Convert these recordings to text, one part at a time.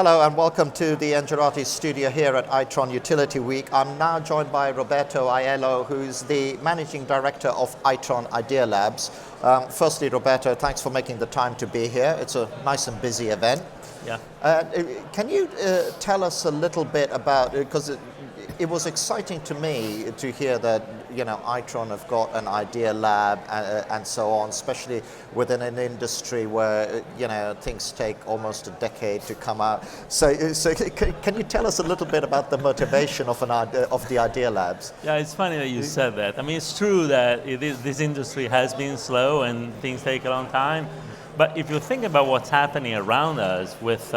Hello and welcome to the Engerati studio here at Itron Utility Week. I'm now joined by Roberto Aiello, who's the Managing Director of Itron Idea Labs. Firstly, Roberto, thanks for making the time to be here. It's a nice and busy event. Yeah. Can you tell us a little bit about, because it was exciting to me to hear that, Itron have got an idea lab and so on, especially within an industry where, things take almost a decade to come out. So can you tell us a little bit about the motivation of the idea labs? Yeah, it's funny that you said that. I mean, it's true that this industry has been slow and things take a long time. But if you think about what's happening around us with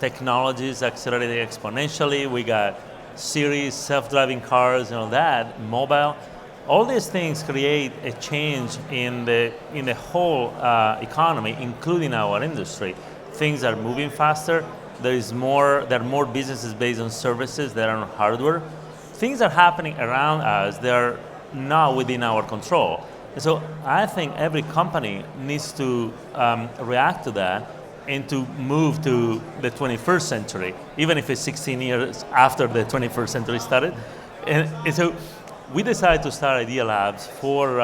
technologies accelerating exponentially, we got Series, self-driving cars, and all that, mobile, all these things create a change in the whole economy, including our industry. Things are moving faster. There are more businesses based on services than on hardware. Things are happening around us that are not within our control. So I think every company needs to react to that and to move to the 21st century, even if it's 16 years after the 21st century started. And so we decided to start Idea Labs for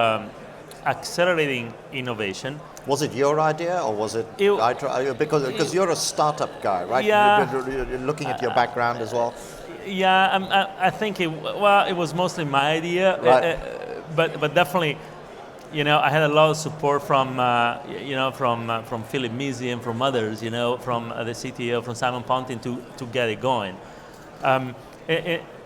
accelerating innovation. Was it your idea or was it because you're a startup guy, right? Yeah. You're looking at your background as well. Yeah, I think it was mostly my idea, right. But definitely, I had a lot of support from Philip Mizzi and from others, from the CTO, from Simon Pontin to get it going. And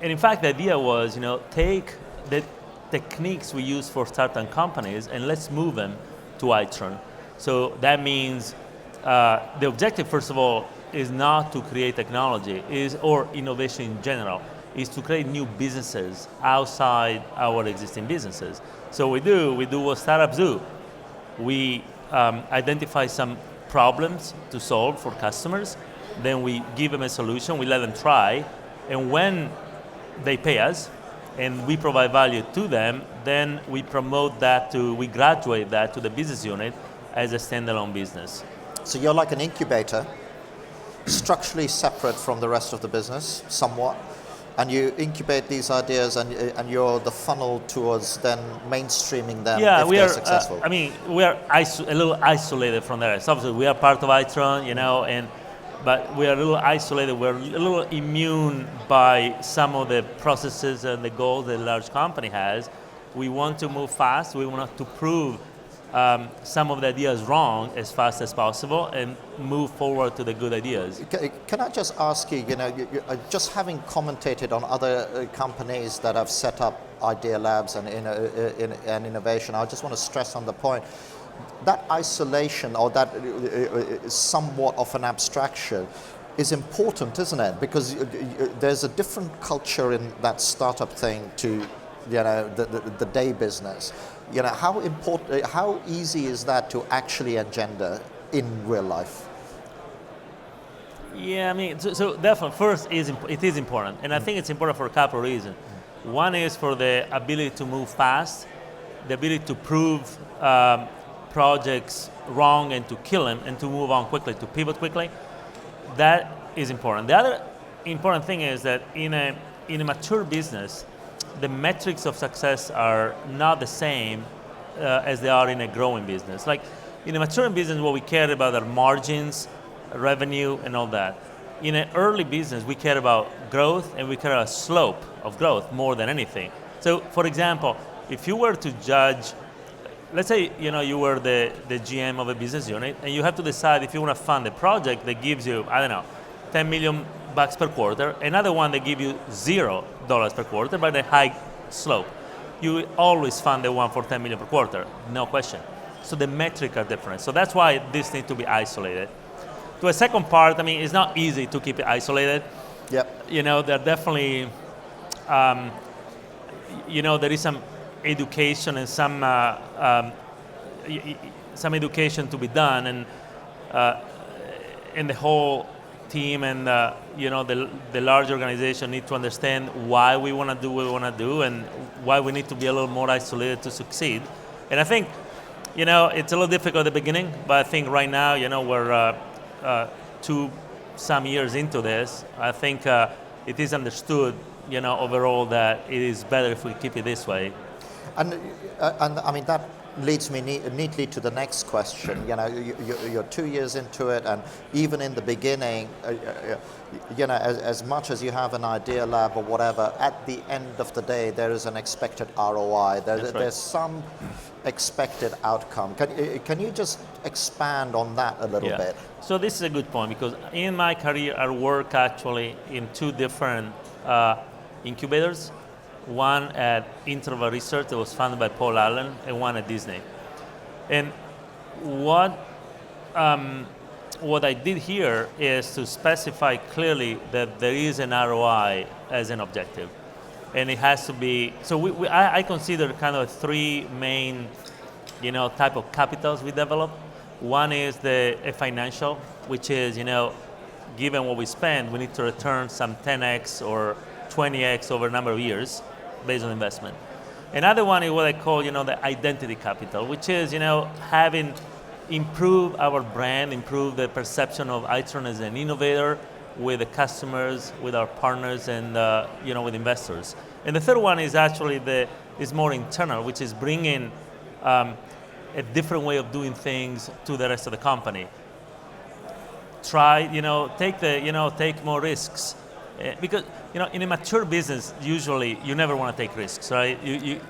in fact, the idea was, take the techniques we use for startup companies and let's move them to Itron. So that means the objective, first of all, is not to create technology, or innovation in general, is to create new businesses outside our existing businesses. So we do what startups do. We identify some problems to solve for customers, then we give them a solution, we let them try, and when they pay us and we provide value to them, then we we graduate that to the business unit as a standalone business. So you're like an incubator, structurally separate from the rest of the business, somewhat. And you incubate these ideas, and you're the funnel towards then mainstreaming them if they're successful. We are a little isolated from the rest. Obviously, we are part of Itron, but we are a little isolated. We're a little immune by some of the processes and the goals that a large company has. We want to move fast. We want to prove some of the ideas wrong as fast as possible and move forward to the good ideas. Can I just ask you, just having commentated on other companies that have set up idea labs and innovation, I just want to stress on the point, that isolation or that somewhat of an abstraction is important, isn't it? Because there's a different culture in that startup thing to the day business. How easy is that to actually engender in real life? Yeah, so definitely, first, it is important. And I think it's important for a couple of reasons. One is for the ability to move fast, the ability to prove projects wrong and to kill them and to move on quickly, to pivot quickly. That is important. The other important thing is that in a mature business, the metrics of success are not the same as they are in a growing business. Like in a maturing business, what we care about are margins, revenue, and all that. In an early business, we care about growth and we care about slope of growth more than anything. So, for example, if you were to judge, let's say you were the GM of a business unit, and you have to decide if you want to fund a project that gives you, I don't know, $10 million per quarter, another one that gives you $0 per quarter, but a high slope. You will always fund the one for $10 million per quarter, no question. So the metrics are different. So that's why this needs to be isolated. To a second part, it's not easy to keep it isolated. Yep. There definitely, there is some education and some education to be done, and the whole team and the large organization need to understand why we want to do what we want to do and why we need to be a little more isolated to succeed. And I think it's a little difficult at the beginning, but I think right now we're two some years into this, I think it is understood, overall that it is better if we keep it this way. And I mean, that leads me neatly to the next question. You're 2 years into it, and even in the beginning, as much as you have an idea lab or whatever, at the end of the day, there is an expected ROI. There's some expected outcome. Can you just expand on that a little bit? So this is a good point, because in my career, I work actually in 2 different incubators. One at Interval Research that was founded by Paul Allen, and one at Disney. And what I did here is to specify clearly that there is an ROI as an objective. And it has to be, so I consider kind of 3 main type of capitals we develop. One is a financial, which is, given what we spend, we need to return some 10x or 20x over a number of years based on investment. Another one is what I call, the identity capital, which is, having improved our brand, improved the perception of Itron as an innovator with the customers, with our partners, and with investors. And the third one is actually is more internal, which is bringing a different way of doing things to the rest of the company. Try, take more risks. Because in a mature business, usually you never want to take risks, right? Failure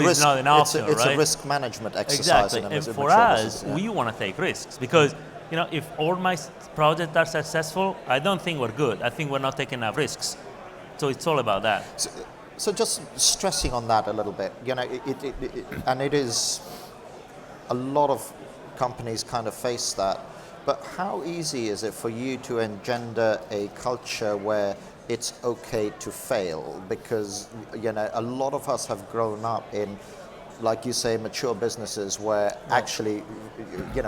is not an option, it's right? A risk management exercise. Exactly, and for us, we want to take risks because if all my projects are successful, I don't think we're good. I think we're not taking enough risks. So it's all about that. So just stressing on that a little bit, and it is a lot of companies kind of face that. But how easy is it for you to engender a culture where it's okay to fail? Because a lot of us have grown up in, like you say, mature businesses where actually,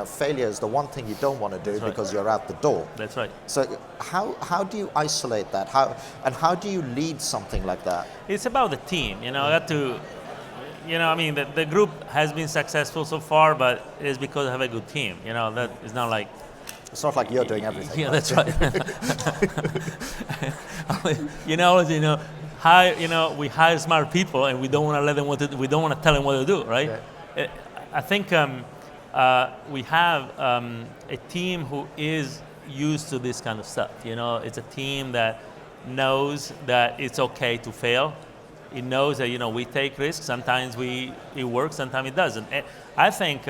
failure is the one thing you don't want to do because you're out the door. That's right. So how do you isolate that? How do you lead something like that? It's about the team. The group has been successful so far, but it's because I have a good team. That is not like. It's not like you're doing everything. Yeah, that's right. We hire smart people, and we don't want to let them we don't want to tell them what to do, right? Yeah. I think we have a team who is used to this kind of stuff. It's a team that knows that it's okay to fail. It knows that we take risks. Sometimes it works, sometimes it doesn't. And I think.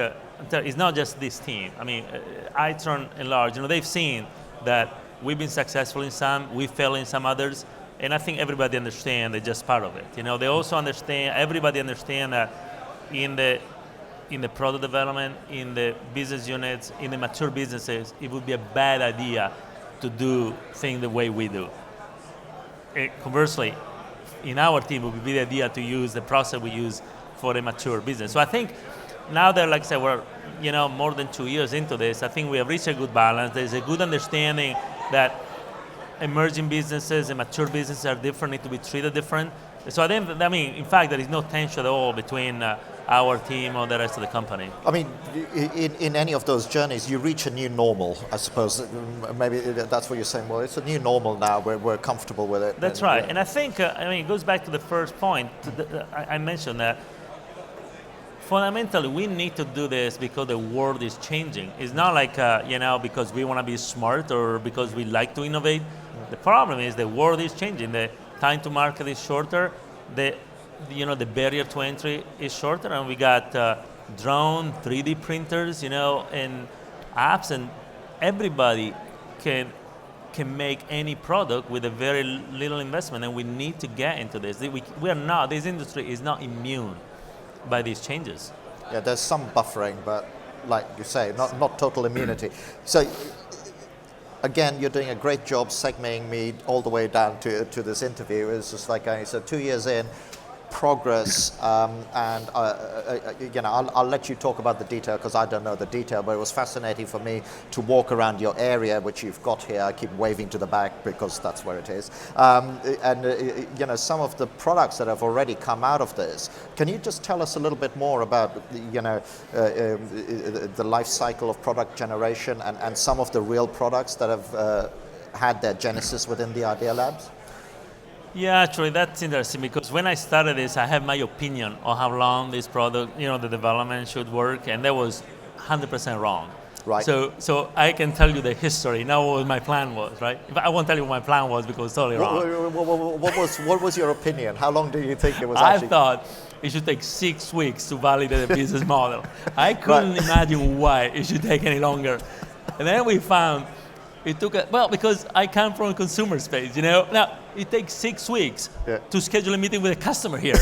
It's not just this team. Itron and large, they've seen that we've been successful in some, we fail in some others, and I think everybody understands they're just part of it. They also everybody understands that in the product development, in the business units, in the mature businesses, it would be a bad idea to do things the way we do. Conversely, in our team, it would be the idea to use the process we use for a mature business. So I think now that, like I said, we're more than 2 years into this, I think we have reached a good balance. There's a good understanding that emerging businesses and mature businesses are different, need to be treated different. So in fact, there is no tension at all between our team or the rest of the company. In any of those journeys, you reach a new normal, I suppose. Maybe that's what you're saying. Well, it's a new normal now. We're comfortable with it. That's right. Yeah. And I think, it goes back to the first point. I mentioned that fundamentally, we need to do this because the world is changing. It's not like, because we want to be smart or because we like to innovate. The problem is the world is changing. The time to market is shorter. The barrier to entry is shorter, and we got drone, 3D printers, and apps, and everybody can make any product with a very little investment, and we need to get into this. This industry is not immune by these changes. Yeah, there's some buffering, but like you say, not total immunity. So again, you're doing a great job segmenting me all the way down to this interview. It's just like I said, 2 years in, progress, and I'll let you talk about the detail because I don't know the detail, but it was fascinating for me to walk around your area, which you've got here. I keep waving to the back because that's where it is. Some of the products that have already come out of this. Can you just tell us a little bit more about, the life cycle of product generation and some of the real products that have had their genesis within the Idea Labs? Yeah, actually, that's interesting because when I started this, I had my opinion on how long this product, the development should work, and that was 100% wrong. Right. So I can tell you the history, now what my plan was, right? But I won't tell you what my plan was because it's totally wrong. What was your opinion? How long do you think it was I actually? thought it should take 6 weeks to validate a business model. I couldn't imagine why it should take any longer. And then we found it took, because I come from a consumer space, Now, it takes 6 weeks to schedule a meeting with a customer here.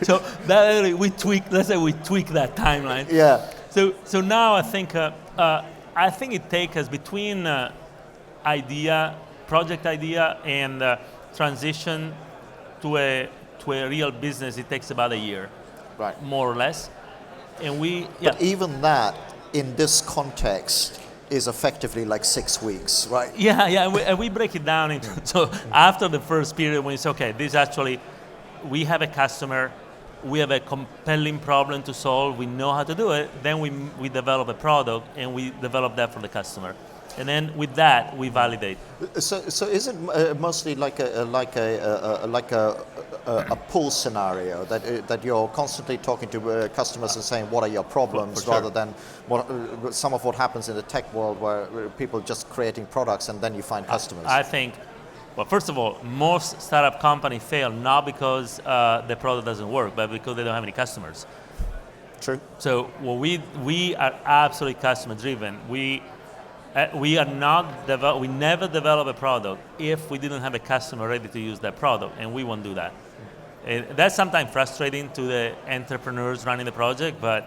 So that we tweak. Let's say we tweak that timeline. Yeah. So now I think it takes us between project idea, and transition to a real business. It takes about a year, Right. more or less. And But even that, in this context, is effectively like 6 weeks, right? Yeah. And we break it down into so after the first period when it's okay. This actually, we have a customer. We have a compelling problem to solve. We know how to do it. Then we develop a product and we develop that for the customer. And then with that we validate. So is it mostly like a pull scenario that you're constantly talking to customers and saying what are your problems, for sure. rather than some of what happens in the tech world where people just creating products and then you find customers? I think. Well, first of all, most startup companies fail not because the product doesn't work, but because they don't have any customers. True. So we are absolutely customer driven. We never develop a product if we didn't have a customer ready to use that product, and we won't do that. And that's sometimes frustrating to the entrepreneurs running the project, but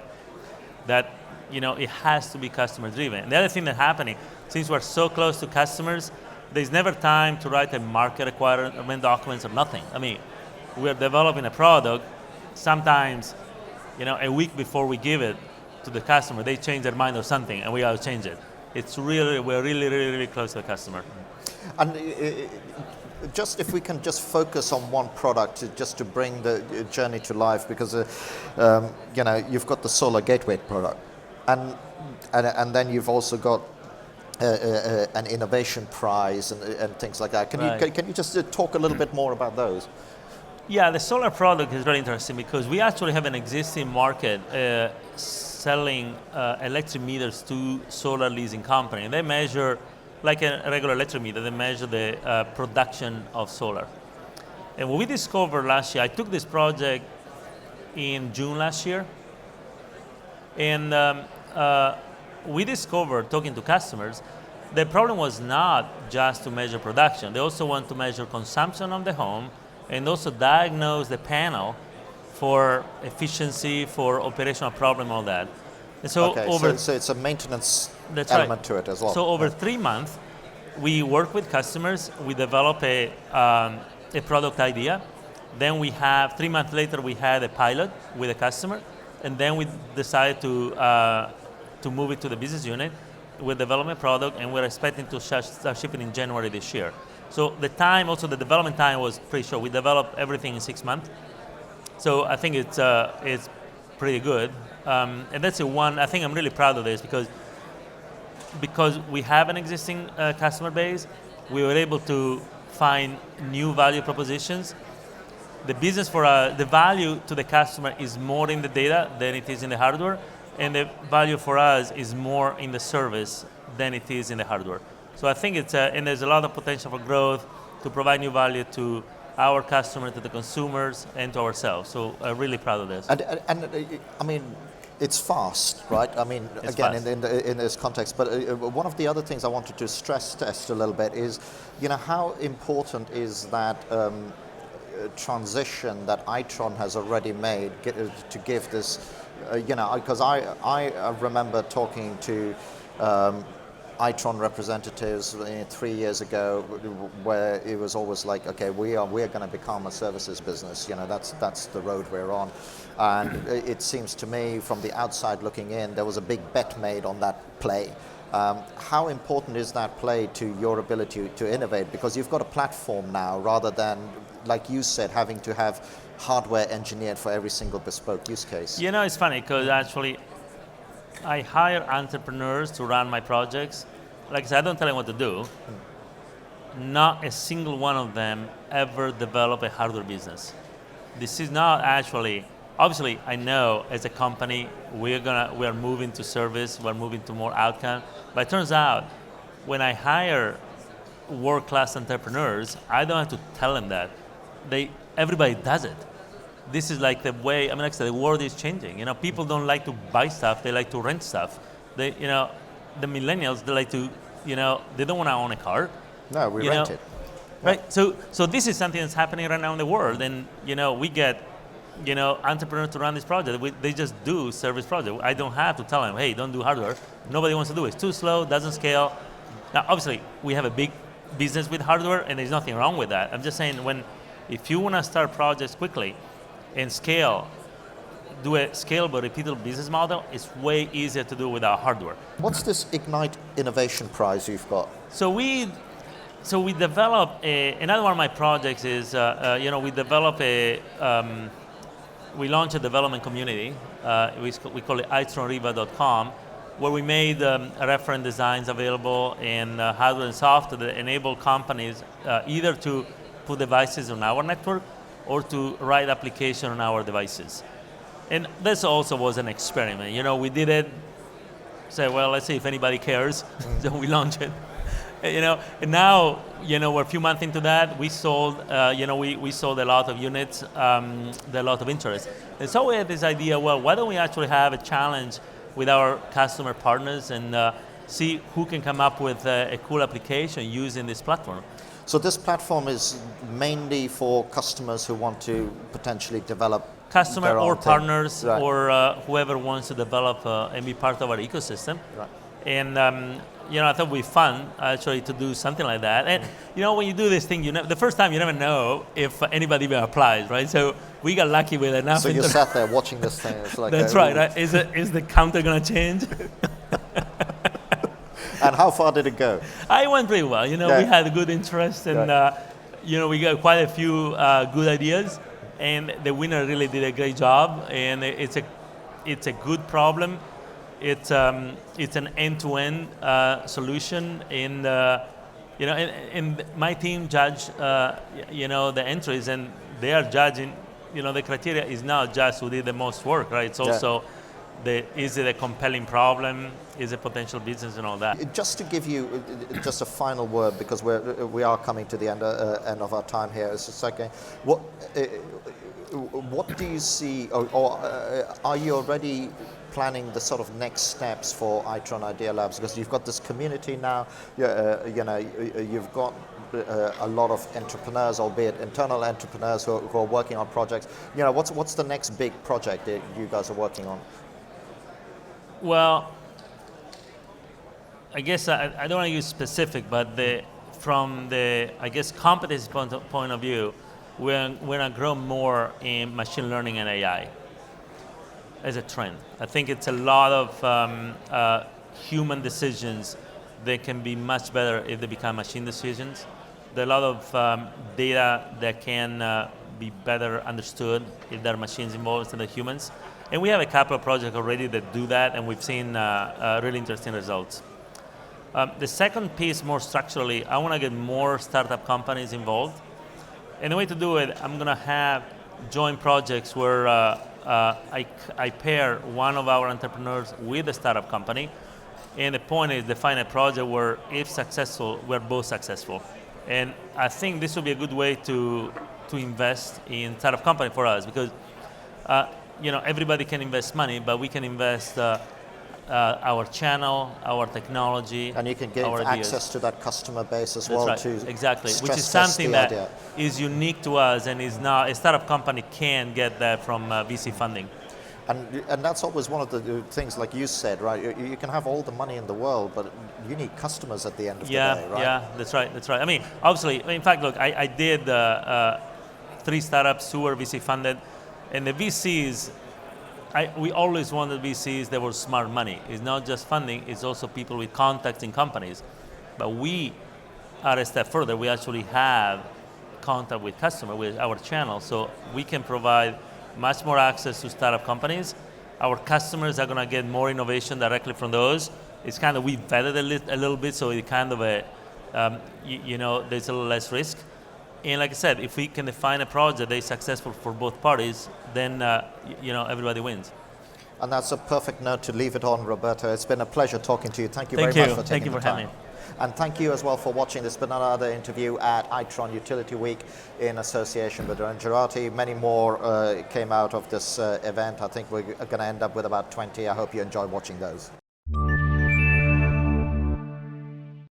that it has to be customer driven. And the other thing that's happening, since we're so close to customers, there's never time to write a market requirement documents or nothing. I mean, we're developing a product. Sometimes, a week before we give it to the customer, they change their mind or something, and we have to change it. We're really close to the customer. And just if we can just focus on one product, just to bring the journey to life, because you've got the solar gateway product, and then you've also got an innovation prize and things like that. Can you just talk a little bit more about those? Yeah, the solar product is very interesting because we actually have an existing market selling electric meters to solar leasing company. And they measure, like a regular electric meter, they measure the production of solar. And what we discovered last year, I took this project in June last year, and we discovered, talking to customers, the problem was not just to measure production. They also want to measure consumption of the home and also diagnose the panel for efficiency, for operational problem, all that. And so so it's a maintenance that's element right. to it as well. So over 3 months, we work with customers. We develop a product idea. Then we have 3 months later, we had a pilot with a customer, and then we decided to move it to the business unit. We developed a product, and we're expecting to start shipping in January this year. So the development time was pretty short. We developed everything in 6 months. So I think it's pretty good. And that's I think I'm really proud of this because we have an existing customer base. We were able to find new value propositions. The business the value to the customer is more in the data than it is in the hardware. And the value for us is more in the service than it is in the hardware. So I think and there's a lot of potential for growth to provide new value to our customers, to the consumers, and to ourselves. So I'm really proud of this. And I mean, it's fast, right? I mean, It's again, fast. in this context. But one of the other things I wanted to stress test a little bit is, how important is that transition that Itron has already made to give this, because I remember talking to Itron representatives 3 years ago, where it was always like, okay, we're going to become a services business. That's the road we're on, and it seems to me, from the outside looking in, there was a big bet made on that play. How important is that play to your ability to innovate? Because you've got a platform now, rather than, like you said, having to have hardware engineered for every single bespoke use case. It's funny because actually, I hire entrepreneurs to run my projects. Like I said, I don't tell them what to do. Not a single one of them ever develop a hardware business. This is not actually, obviously I know as a company we are moving to service, we're moving to more outcome, but it turns out when I hire world-class entrepreneurs, I don't have to tell them that. Everybody does it. This is like the way, I mean, like I said, the world is changing. People don't like to buy stuff, they like to rent stuff. The millennials, they like to, they don't want to own a car. No, we rent it. Right, so this is something that's happening right now in the world, and we get entrepreneurs to run this project. They just do service project. I don't have to tell them, hey, don't do hardware. Nobody wants to do it. It's too slow, doesn't scale. Now, obviously, we have a big business with hardware, and there's nothing wrong with that. I'm just saying, if you want to start projects quickly and scale, do a scalable, repeatable business model, it's way easier to do without hardware. What's this Ignite Innovation Prize you've got? So we develop another one of my projects is, we launched a development community. We call it itronriva.com, where we made reference designs available in hardware and software that enable companies either to put devices on our network or to write application on our devices. And this also was an experiment. We did it, say, well, let's see if anybody cares. So we launched it. And now, we're a few months into that. We sold, we sold a lot of units, there are a lot of interest. And so we had this idea, well, why don't we actually have a challenge with our customer partners and see who can come up with a cool application using this platform. So this platform is mainly for customers who want to potentially develop customer or partners, right, or whoever wants to develop and be part of our ecosystem. Right. And I thought it would be fun actually to do something like that. And when you do this thing, the first time you never know if anybody even applies, right? So we got lucky with enough. So you sat there watching this thing. It's like that's right. Is the counter going to change? And how far did it go? I went pretty well. We had good interest, and we got quite a few good ideas, and the winner really did a great job. And it's a good problem. It's an end-to-end solution, and and my team judged the entries, and they are judging. The criteria is not just who did the most work, right? It's also is it a compelling problem? Is it potential business and all that? Just to give you just a final word, because we are coming to the end of our time here. It's just like, what do you see, or are you already planning the sort of next steps for Itron Idea Labs? Because you've got this community now, you've got a lot of entrepreneurs, albeit internal entrepreneurs who are working on projects. What's the next big project that you guys are working on? Well, I guess I don't want to use specific, but from the competency point of view, we're going to grow more in machine learning and AI as a trend. I think it's a lot of human decisions that can be much better if they become machine decisions. There are a lot of data that can be better understood if there are machines involved instead of humans. And we have a couple of projects already that do that, and we've seen really interesting results. The second piece, more structurally, I want to get more startup companies involved. And the way to do it, I'm going to have joint projects where I pair one of our entrepreneurs with a startup company. And the point is define a project where, if successful, we're both successful. And I think this will be a good way to invest in startup company for us, because everybody can invest money, but we can invest our channel, our technology, and you can get access to that customer base as well. That's right. Exactly, which is something that is unique to us, and is not a startup company can get that from VC funding. And that's always one of the things, like you said, right? You can have all the money in the world, but you need customers at the end of the day, right? Yeah, that's right. I mean, obviously, in fact, look, I did 3 startups, 2 were VC funded, and the VCs, we always wanted VCs that were smart money. It's not just funding, it's also people with contacts in companies. But we are a step further. We actually have contact with customers, with our channel, so we can provide much more access to startup companies Our customers are going to get more innovation directly from those. It's kind of, we vetted a little bit, so it kind of there's a little less risk. And like I said, if we can define a project that is successful for both parties, then everybody wins. And that's a perfect note to leave it on, Roberto. It's been a pleasure talking to you. Thank you very much for taking the time. Having me. And thank you as well for watching. There's been another interview at Itron Utility Week in association with Engerati. Many more came out of this event. I think we're going to end up with about 20. I hope you enjoy watching those.